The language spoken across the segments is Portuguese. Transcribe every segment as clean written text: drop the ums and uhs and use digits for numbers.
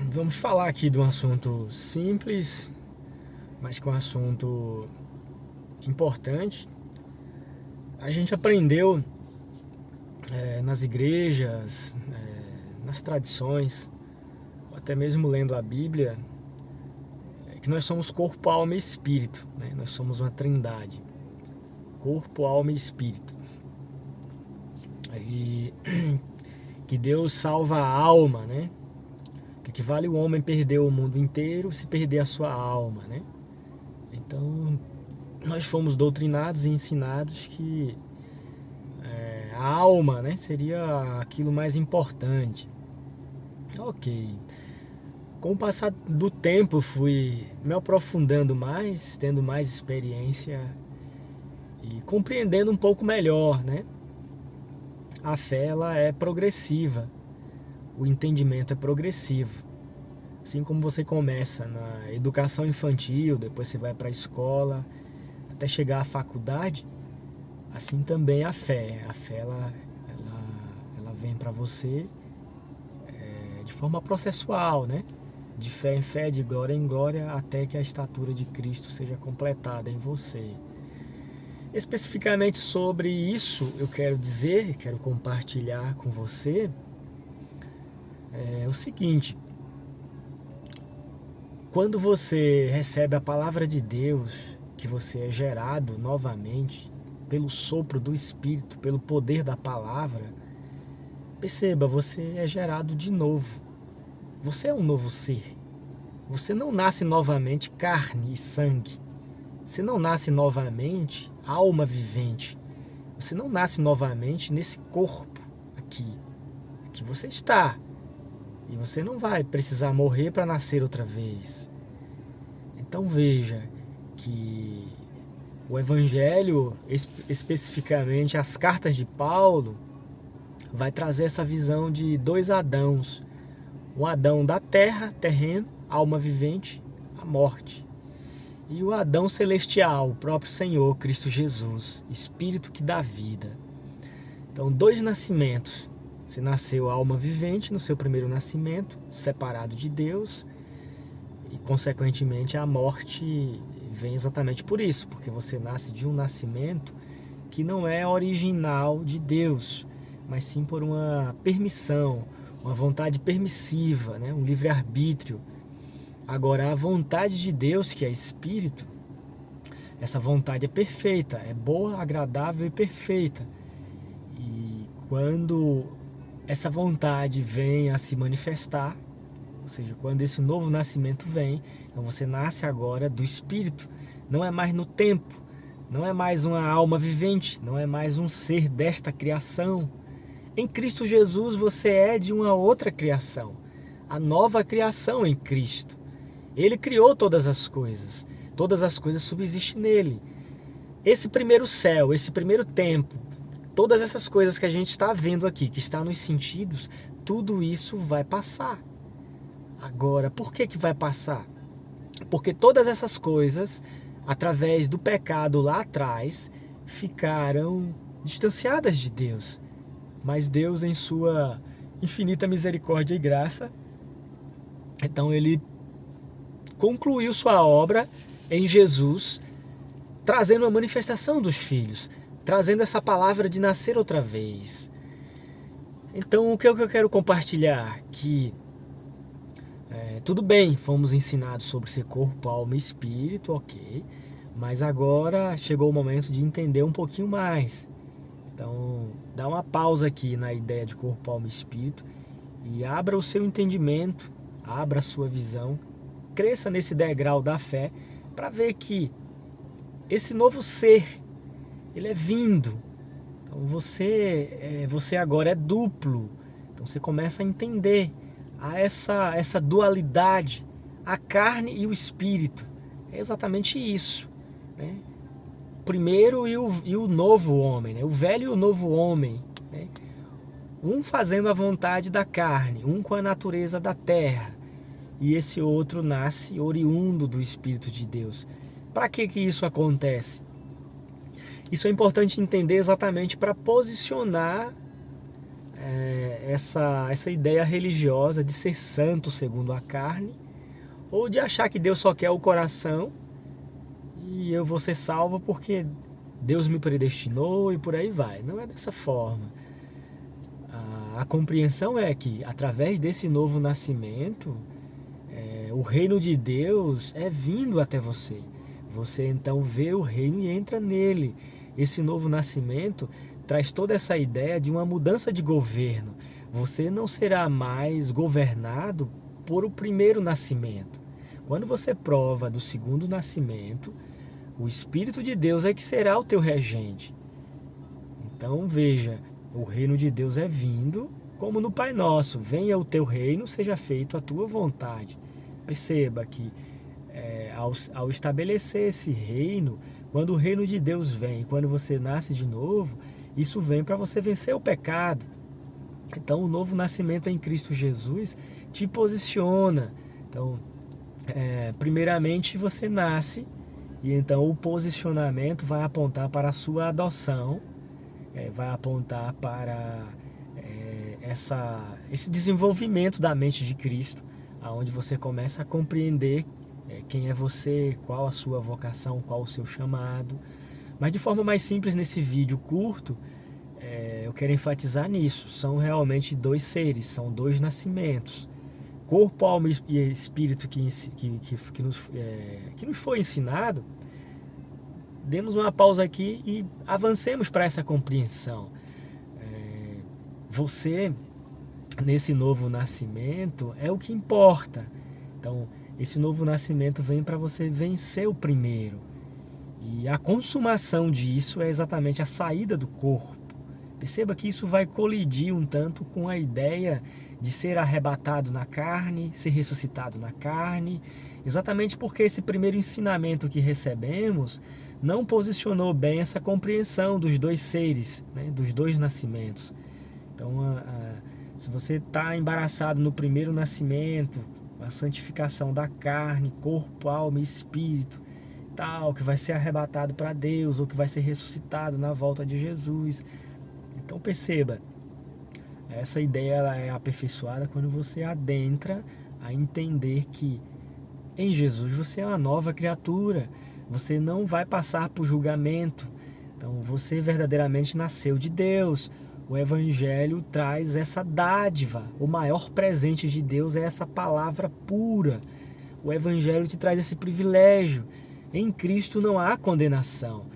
Vamos falar aqui de um assunto simples, mas que é um assunto importante. A gente aprendeu nas igrejas, nas tradições, ou até mesmo lendo a Bíblia, que nós somos corpo, alma e espírito, né? Nós somos uma trindade, corpo, alma e espírito. E que Deus salva a alma, né? Que vale o homem perder o mundo inteiro se perder a sua alma, né? Então, nós fomos doutrinados e ensinados que a alma, né, seria aquilo mais importante. Ok. Com o passar do tempo, fui me aprofundando mais, tendo mais experiência e compreendendo um pouco melhor, né? A fé, ela é progressiva, o entendimento é progressivo. Assim como você começa na educação infantil, depois você vai para a escola, até chegar à faculdade, assim também a fé. A fé, ela vem para você de forma processual, né? De fé em fé, de glória em glória, até que a estatura de Cristo seja completada em você. Especificamente sobre isso, eu quero dizer, quero compartilhar com você o seguinte: quando você recebe a palavra de Deus, que você é gerado novamente pelo sopro do Espírito, pelo poder da palavra, perceba, você é gerado de novo. Você é um novo ser. Você não nasce novamente carne e sangue. Você não nasce novamente alma vivente. Você não nasce novamente nesse corpo aqui que você está. E você não vai precisar morrer para nascer outra vez. Então veja que o Evangelho, especificamente as cartas de Paulo, vai trazer essa visão de dois Adãos. Um Adão da terra, terreno, alma vivente, a morte. E o Adão celestial, o próprio Senhor, Cristo Jesus, Espírito que dá vida. Então, dois nascimentos. Você nasceu alma vivente no seu primeiro nascimento, separado de Deus, e consequentemente a morte vem exatamente por isso, porque você nasce de um nascimento que não é original de Deus, mas sim por uma permissão, uma vontade permissiva, né? Um livre-arbítrio. Agora, a vontade de Deus, que é Espírito, essa vontade é perfeita, é boa, agradável e perfeita. E quando essa vontade vem a se manifestar, ou seja, quando esse novo nascimento vem, então você nasce agora do Espírito, não é mais no tempo, não é mais uma alma vivente, não é mais um ser desta criação. Em Cristo Jesus você é de uma outra criação, a nova criação em Cristo. Ele criou todas as coisas subsistem nele. Esse primeiro céu, esse primeiro tempo, todas essas coisas que a gente está vendo aqui, que está nos sentidos, tudo isso vai passar. Agora, por que vai passar? Porque todas essas coisas, através do pecado lá atrás, ficaram distanciadas de Deus. Mas Deus, em sua infinita misericórdia e graça, então ele concluiu sua obra em Jesus, trazendo a manifestação dos filhos, trazendo essa palavra de nascer outra vez. Então, o que eu quero compartilhar? Que tudo bem, fomos ensinados sobre ser corpo, alma e espírito, ok, mas agora chegou o momento de entender um pouquinho mais. Então, dá uma pausa aqui na ideia de corpo, alma e espírito e abra o seu entendimento, abra a sua visão, cresça nesse degrau da fé para ver que esse novo ser, ele é vindo. Então você agora é duplo. Então você começa a entender essa dualidade, a carne e o espírito. É exatamente isso, né? O primeiro e o novo homem, né? O velho e o novo homem, né? Um fazendo a vontade da carne, um com a natureza da terra, e esse outro nasce oriundo do Espírito de Deus. Para que isso acontece? Isso é importante entender exatamente para posicionar essa ideia religiosa de ser santo segundo a carne, ou de achar que Deus só quer o coração e eu vou ser salvo porque Deus me predestinou e por aí vai. Não é dessa forma. A compreensão é que, através desse novo nascimento, o reino de Deus é vindo até você. Você então vê o reino e entra nele. Esse novo nascimento traz toda essa ideia de uma mudança de governo. Você não será mais governado por o primeiro nascimento. Quando você prova do segundo nascimento, o Espírito de Deus é que será o teu regente. Então veja, o reino de Deus é vindo, como no Pai Nosso: venha o teu reino, seja feito a tua vontade. Perceba que ao estabelecer esse reino, quando o reino de Deus vem, quando você nasce de novo, isso vem para você vencer o pecado. Então o novo nascimento em Cristo Jesus te posiciona. Então, primeiramente você nasce, e então o posicionamento vai apontar para a sua adoção, vai apontar para esse desenvolvimento da mente de Cristo, aonde você começa a compreender quem é você, qual a sua vocação, qual o seu chamado. Mas de forma mais simples, nesse vídeo curto, eu quero enfatizar nisso. São realmente dois seres, são dois nascimentos. Corpo, alma e espírito que nos foi ensinado. Demos uma pausa aqui e avancemos para essa compreensão. Você, nesse novo nascimento, é o que importa. Então, esse novo nascimento vem para você vencer o primeiro. E a consumação disso é exatamente a saída do corpo. Perceba que isso vai colidir um tanto com a ideia de ser arrebatado na carne, ser ressuscitado na carne, exatamente porque esse primeiro ensinamento que recebemos não posicionou bem essa compreensão dos dois seres, né, dos dois nascimentos. Então, se você está embaraçado no primeiro nascimento, a santificação da carne, corpo, alma e espírito, tal, que vai ser arrebatado para Deus ou que vai ser ressuscitado na volta de Jesus. Então perceba, essa ideia ela é aperfeiçoada quando você adentra a entender que em Jesus você é uma nova criatura, você não vai passar por julgamento, então você verdadeiramente nasceu de Deus. O Evangelho traz essa dádiva, o maior presente de Deus é essa palavra pura. O Evangelho te traz esse privilégio. Em Cristo não há condenação.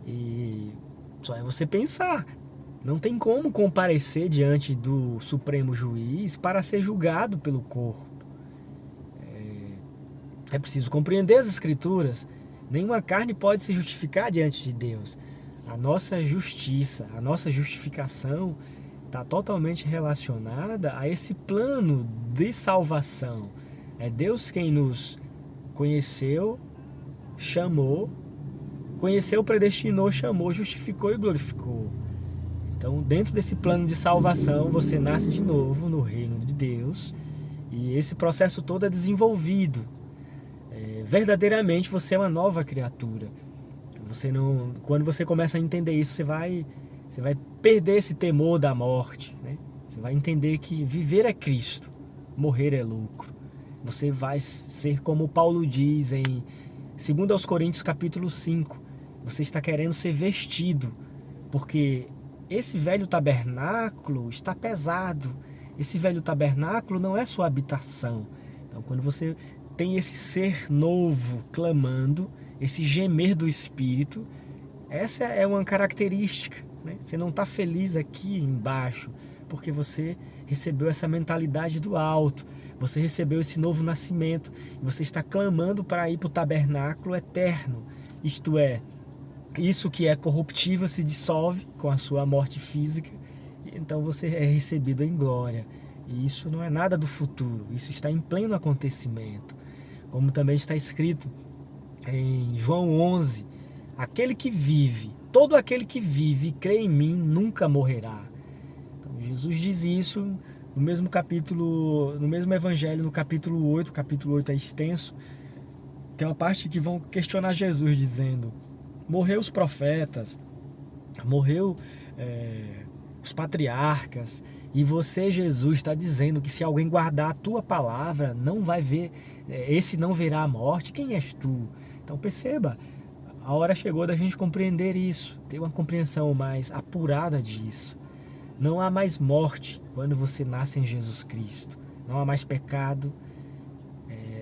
E só é você pensar. Não tem como comparecer diante do Supremo Juiz para ser julgado pelo corpo. É preciso compreender as Escrituras. Nenhuma carne pode se justificar diante de Deus. A nossa justiça, a nossa justificação está totalmente relacionada a esse plano de salvação. É Deus quem nos conheceu, chamou, conheceu, predestinou, chamou, justificou e glorificou. Então, dentro desse plano de salvação, você nasce de novo no reino de Deus e esse processo todo é desenvolvido. Verdadeiramente você é uma nova criatura. Quando você começa a entender isso, você vai perder esse temor da morte, né? Você vai entender que viver é Cristo, morrer é lucro. Você vai ser como Paulo diz em 2 Coríntios capítulo 5. Você está querendo ser vestido, porque esse velho tabernáculo está pesado. Esse velho tabernáculo não é sua habitação. Então, quando você tem esse ser novo clamando, esse gemer do Espírito, essa é uma característica, né? Você não está feliz aqui embaixo, porque você recebeu essa mentalidade do alto, você recebeu esse novo nascimento, e você está clamando para ir para o tabernáculo eterno, isto é, isso que é corruptível se dissolve com a sua morte física, então você é recebido em glória. E isso não é nada do futuro, isso está em pleno acontecimento. Como também está escrito em João 11, todo aquele que vive e crê em mim nunca morrerá. Então, Jesus diz isso no mesmo capítulo, no mesmo evangelho, no capítulo 8. O capítulo 8 é extenso. Tem uma parte que vão questionar Jesus dizendo: morreu os profetas, morreu os patriarcas, E você, Jesus, está dizendo que se alguém guardar a tua palavra, não vai ver, esse não verá a morte. Quem és tu? Então perceba, a hora chegou da gente compreender isso, ter uma compreensão mais apurada disso. Não há mais morte quando você nasce em Jesus Cristo. Não há mais pecado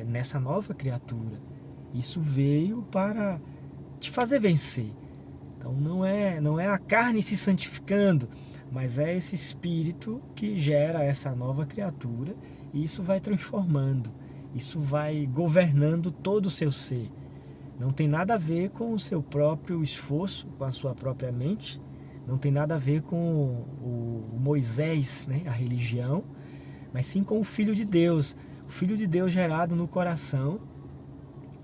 nessa nova criatura. Isso veio para te fazer vencer. Então não é a carne se santificando, mas é esse espírito que gera essa nova criatura, e isso vai transformando, isso vai governando todo o seu ser. Não tem nada a ver com o seu próprio esforço, com a sua própria mente, não tem nada a ver com o Moisés, né, a religião, mas sim com o Filho de Deus. O Filho de Deus gerado no coração,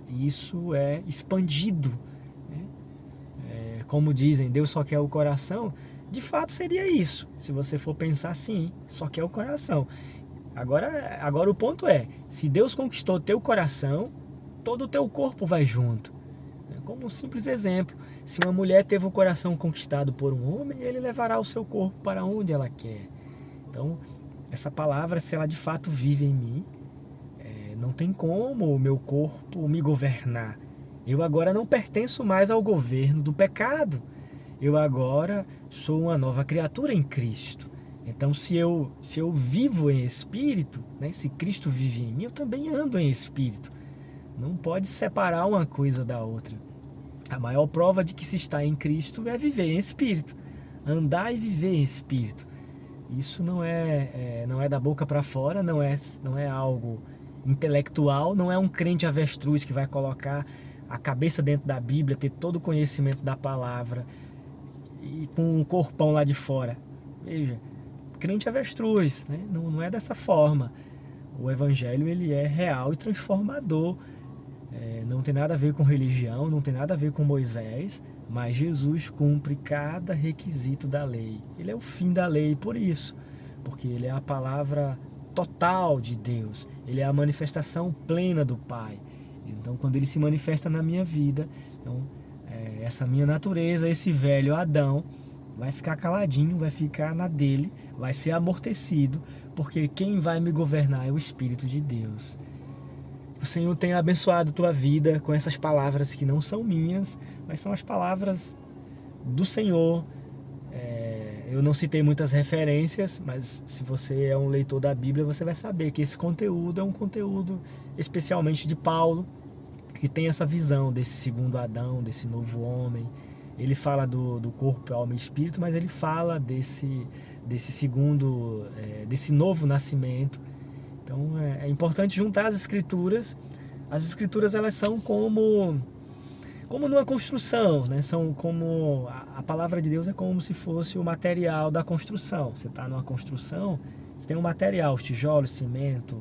e isso é expandido. Como dizem, Deus só quer o coração. De fato seria isso, se você for pensar assim, só quer o coração. Agora o ponto é, se Deus conquistou teu coração, todo o teu corpo vai junto. Como um simples exemplo, se uma mulher teve o coração conquistado por um homem, ele levará o seu corpo para onde ela quer. Então, essa palavra, se ela de fato vive em mim, não tem como o meu corpo me governar. Eu agora não pertenço mais ao governo do pecado. Eu agora sou uma nova criatura em Cristo. Então, se eu vivo em espírito, né, se Cristo vive em mim, eu também ando em espírito. Não pode separar uma coisa da outra. A maior prova de que se está em Cristo é viver em espírito. Andar e viver em espírito. Isso não é da boca para fora, não é algo intelectual, não é um crente avestruz que vai colocar a cabeça dentro da Bíblia, ter todo o conhecimento da palavra e com um corpão lá de fora. Veja, crente avestruz, né? Não é dessa forma. O evangelho ele é real e transformador. Não tem nada a ver com religião, não tem nada a ver com Moisés, mas Jesus cumpre cada requisito da lei. Ele é o fim da lei por isso, porque ele é a palavra total de Deus, ele é a manifestação plena do Pai. Então, quando ele se manifesta na minha vida, então, essa minha natureza, esse velho Adão, vai ficar caladinho, vai ficar na dele, vai ser amortecido, porque quem vai me governar é o Espírito de Deus. O Senhor tenha abençoado tua vida com essas palavras que não são minhas, mas são as palavras do Senhor. Eu não citei muitas referências, mas se você é um leitor da Bíblia, você vai saber que esse conteúdo é um conteúdo especialmente de Paulo, que tem essa visão desse segundo Adão, desse novo homem. Ele fala do corpo, alma e espírito, mas ele fala desse segundo, desse novo nascimento. Então é importante juntar as escrituras. As escrituras elas são como numa construção, né? São como a palavra de Deus é como se fosse o material da construção. Você está numa construção, você tem um material, os tijolos, cimento,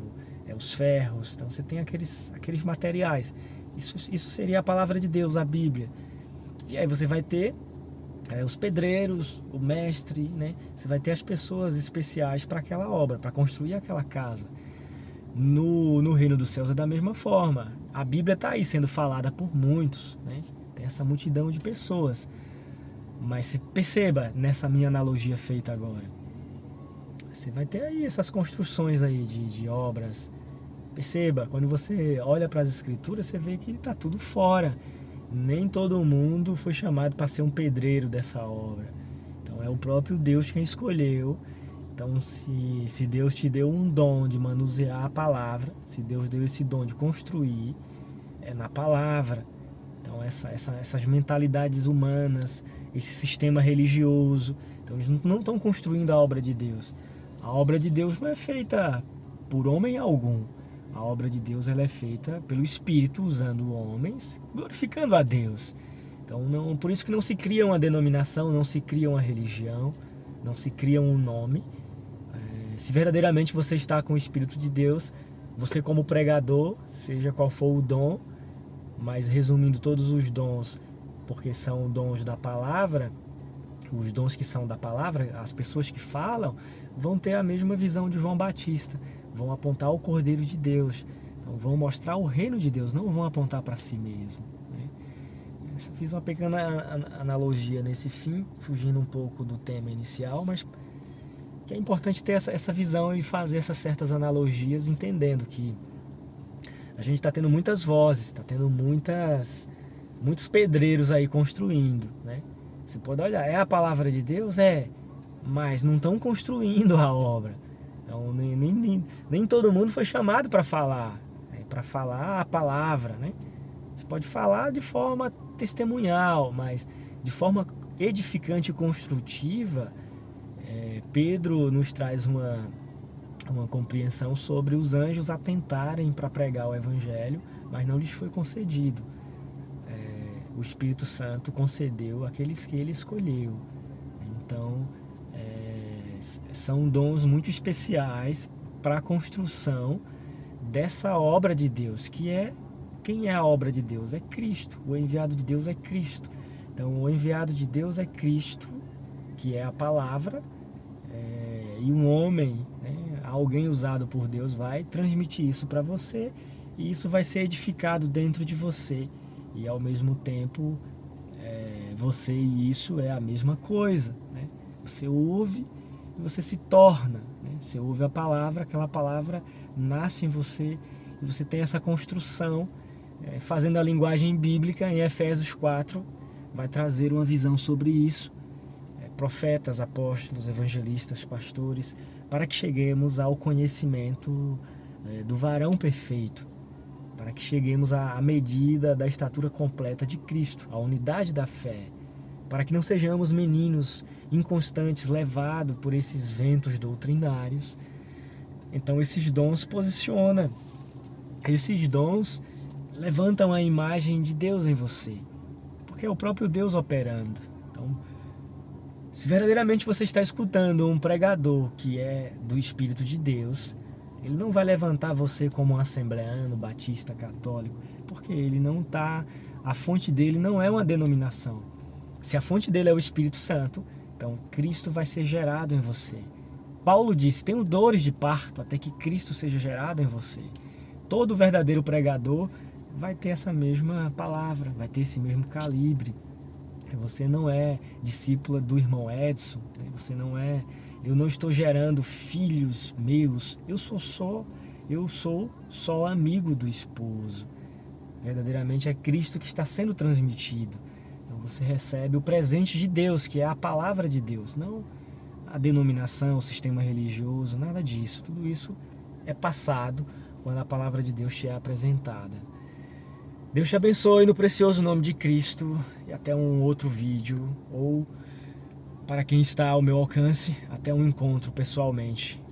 os ferros. Então você tem aqueles materiais. Isso seria a palavra de Deus, a Bíblia. E aí você vai ter os pedreiros, o mestre, né? Você vai ter as pessoas especiais para aquela obra, para construir aquela casa. No reino dos céus é da mesma forma. A Bíblia está aí sendo falada por muitos, né? Tem essa multidão de pessoas. Mas você perceba nessa minha analogia feita agora. Você vai ter aí essas construções aí de obras. Perceba, quando você olha para as escrituras, você vê que está tudo fora. Nem todo mundo foi chamado para ser um pedreiro dessa obra. Então é o próprio Deus quem escolheu. Então, se Deus te deu um dom de manusear a palavra, se Deus deu esse dom de construir, é na palavra. Então, essas mentalidades humanas, esse sistema religioso, então eles não estão construindo a obra de Deus. A obra de Deus não é feita por homem algum. A obra de Deus ela é feita pelo Espírito, usando homens, glorificando a Deus. Então, por isso que não se cria uma denominação, não se cria uma religião, não se cria um nome. Se verdadeiramente você está com o Espírito de Deus, você como pregador, seja qual for o dom, mas resumindo todos os dons, porque são dons da palavra, os dons que são da palavra, as pessoas que falam, vão ter a mesma visão de João Batista, vão apontar o Cordeiro de Deus, então vão mostrar o reino de Deus, não vão apontar para si mesmo. Fiz uma pequena analogia nesse fim, fugindo um pouco do tema inicial, mas que é importante ter essa visão e fazer essas certas analogias, entendendo que a gente está tendo muitas vozes, está tendo muitos pedreiros aí construindo, né? Você pode olhar, é a palavra de Deus? É, mas não estão construindo a obra. Então, nem todo mundo foi chamado para falar, né? Para falar a palavra, né? Você pode falar de forma testemunhal, mas de forma edificante e construtiva, Pedro nos traz uma compreensão sobre os anjos atentarem para pregar o evangelho, mas não lhes foi concedido. O Espírito Santo concedeu àqueles que ele escolheu. Então, são dons muito especiais para a construção dessa obra de Deus, que é, quem é a obra de Deus? É Cristo. O enviado de Deus é Cristo. Então, o enviado de Deus é Cristo, que é a palavra, e um homem, né, alguém usado por Deus, vai transmitir isso para você, e isso vai ser edificado dentro de você. E ao mesmo tempo, você e isso é a mesma coisa, né? Você ouve e você se torna, né? Você ouve a palavra, aquela palavra nasce em você, e você tem essa construção, fazendo a linguagem bíblica. Em Efésios 4 vai trazer uma visão sobre isso, profetas, apóstolos, evangelistas, pastores, para que cheguemos ao conhecimento do varão perfeito, para que cheguemos à medida da estatura completa de Cristo, à unidade da fé, para que não sejamos meninos inconstantes levados por esses ventos doutrinários. Então esses dons posicionam, esses dons levantam a imagem de Deus em você, porque é o próprio Deus operando. Então, se verdadeiramente você está escutando um pregador que é do Espírito de Deus, ele não vai levantar você como um assembleano, batista, católico, porque ele não está, a fonte dele não é uma denominação. Se a fonte dele é o Espírito Santo, então Cristo vai ser gerado em você. Paulo disse, tenho dores de parto até que Cristo seja gerado em você. Todo verdadeiro pregador vai ter essa mesma palavra, vai ter esse mesmo calibre. Você não é discípula do irmão Edson, né? Você não é, eu não estou gerando filhos meus, eu sou só amigo do esposo. Verdadeiramente é Cristo que está sendo transmitido. Então você recebe o presente de Deus, que é a palavra de Deus, não a denominação, o sistema religioso, nada disso. Tudo isso é passado quando a palavra de Deus te é apresentada. Deus te abençoe no precioso nome de Cristo, e até um outro vídeo, ou para quem está ao meu alcance, até um encontro pessoalmente.